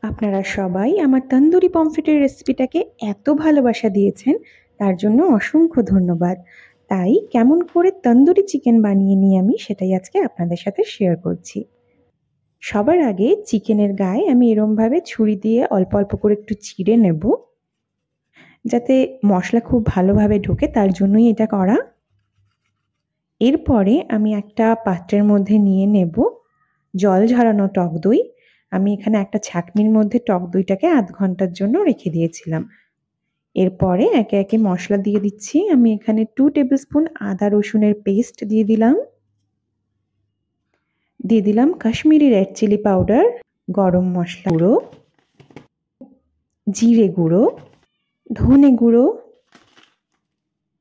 আপনারা সবাই আমার তন্দুরি পমফ্রেটের রেসিপিটাকে এত ভালোবাসা দিয়েছেন, তার জন্য অসংখ্য ধন্যবাদ। তাই কেমন করে তন্দুরি চিকেন বানিয়ে নিই আমি সেটাই আজকে আপনাদের সাথে শেয়ার করছি। সবার আগে চিকেনের গায়ে আমি এরমভাবে ছুরি দিয়ে অল্প অল্প করে একটু চিড়ে নেব, যাতে মশলা খুব ভালোভাবে ঢোকে, তার জন্যই এটা করা। এরপরে আমি একটা পাত্রের মধ্যে নিয়ে নেব জল ঝরানো টক দই। আমি এখানে একটা ছাঁকনির মধ্যে টক দইটাকে আধ ঘন্টার জন্য রেখে দিয়েছিলাম। এরপরে একে একে মশলা দিয়ে দিচ্ছি। আমি এখানে 2 টেবিল স্পুন আদা রসুনের পেস্ট দিয়ে দিলাম কাশ্মীরি রেড চিলি পাউডার, গরম মশলা গুঁড়ো, জিরে গুঁড়ো, ধনে গুঁড়ো,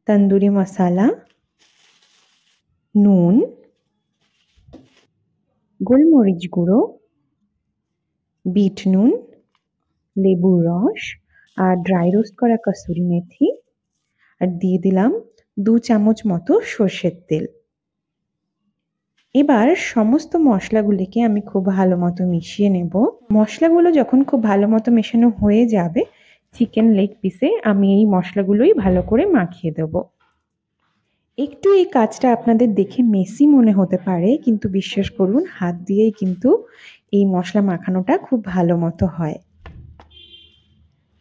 তন্দুরি মশলা, নুন, গোলমরিচ গুঁড়ো, বিট নুন, লেবুর রস আর ড্রাই রোস্ট করা কসুরি মেথি, আর দিয়ে দিলাম 2 চামচ মতো সর্ষের তেল। এবার সমস্ত মশলাগুলিকে আমি খুব ভালো মতো মিশিয়ে নেব। মশলাগুলো যখন খুব ভালো মতো মেশানো হয়ে যাবে, চিকেন লেগ পিসে আমি এই মশলাগুলোই ভালো করে মাখিয়ে দেব। একটু এই কাজটা আপনাদের দেখে মেসি মনে হতে পারে, কিন্তু বিশ্বাস করুন হাত দিয়েই কিন্তু এই মশলা মাখানোটা খুব ভালো মতো হয়।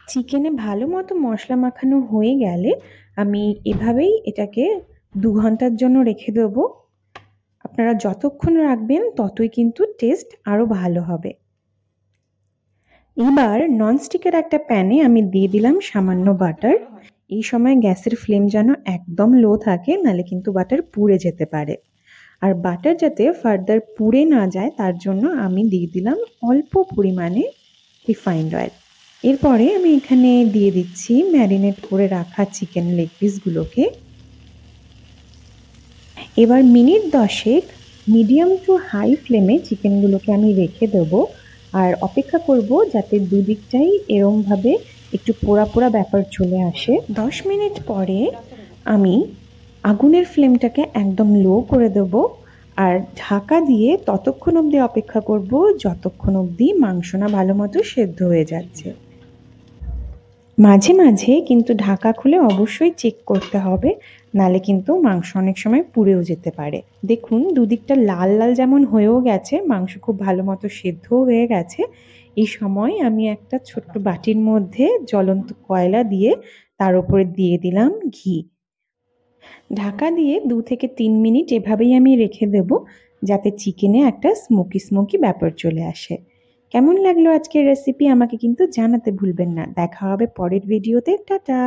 চিকেনে ভালো মতো মশলা মাখানো হয়ে গেলে আমি এভাবেই এটাকে 2 ঘন্টার জন্য রেখে দেবো। আপনারা যতক্ষণ রাখবেন ততই কিন্তু টেস্ট আরও ভালো হবে। এবার ননস্টিকের একটা প্যানে আমি দিয়ে দিলাম সামান্য বাটার। এই সময় গ্যাসের ফ্লেম যেন একদম লো থাকে, নাহলে কিন্তু বাটার পুড়ে যেতে পারে। আর বাটার যাতে ফার্দার পুড়ে না যায় তার জন্য আমি দিয়ে দিলাম অল্প পরিমাণে রিফাইন্ড অয়েল। এরপরে আমি এখানে দিয়ে দিচ্ছি ম্যারিনেট করে রাখা চিকেন লেগ পিসগুলোকে। এবার মিনিট 10 মিডিয়াম টু হাই ফ্লেমে চিকেনগুলোকে আমি রেখে দেবো আর অপেক্ষা করব যাতে দুদিকটাই এরমভাবে একটু পোড়া পোড়া ব্যাপার চলে আসে। 10 মিনিট পরে আমি আগুনের ফ্লেমটাকে একদম লো করে দেবো আর ঢাকা দিয়ে ততক্ষণ অবধি অপেক্ষা করব যতক্ষণ অবধি মাংস না ভালো মতো সেদ্ধ হয়ে যাচ্ছে। মাঝে মাঝে কিন্তু ঢাকা খুলে অবশ্যই চেক করতে হবে, নালে কিন্তু মাংস অনেক সময় পুড়েও যেতে পারে। দেখুন দুদিকটা লাল লাল যেমন হয়েও গেছে, মাংস খুব ভালো মতো সেদ্ধও হয়ে গেছে। এই সময় আমি একটা ছোট্ট বাটির মধ্যে জ্বলন্ত কয়লা দিয়ে তার উপরে দিয়ে দিলাম ঘি। ঢাকা দিয়ে 2 থেকে 3 মিনিট এভাবেই আমি রেখে দেব, যাতে চিকেনে একটা স্মোকি স্মোকি ব্যাপার চলে আসে। কেমন লাগলো আজকের রেসিপি আমাকে কিন্তু জানাতে ভুলবেন না। দেখা হবে পরের ভিডিওতে। টাটা।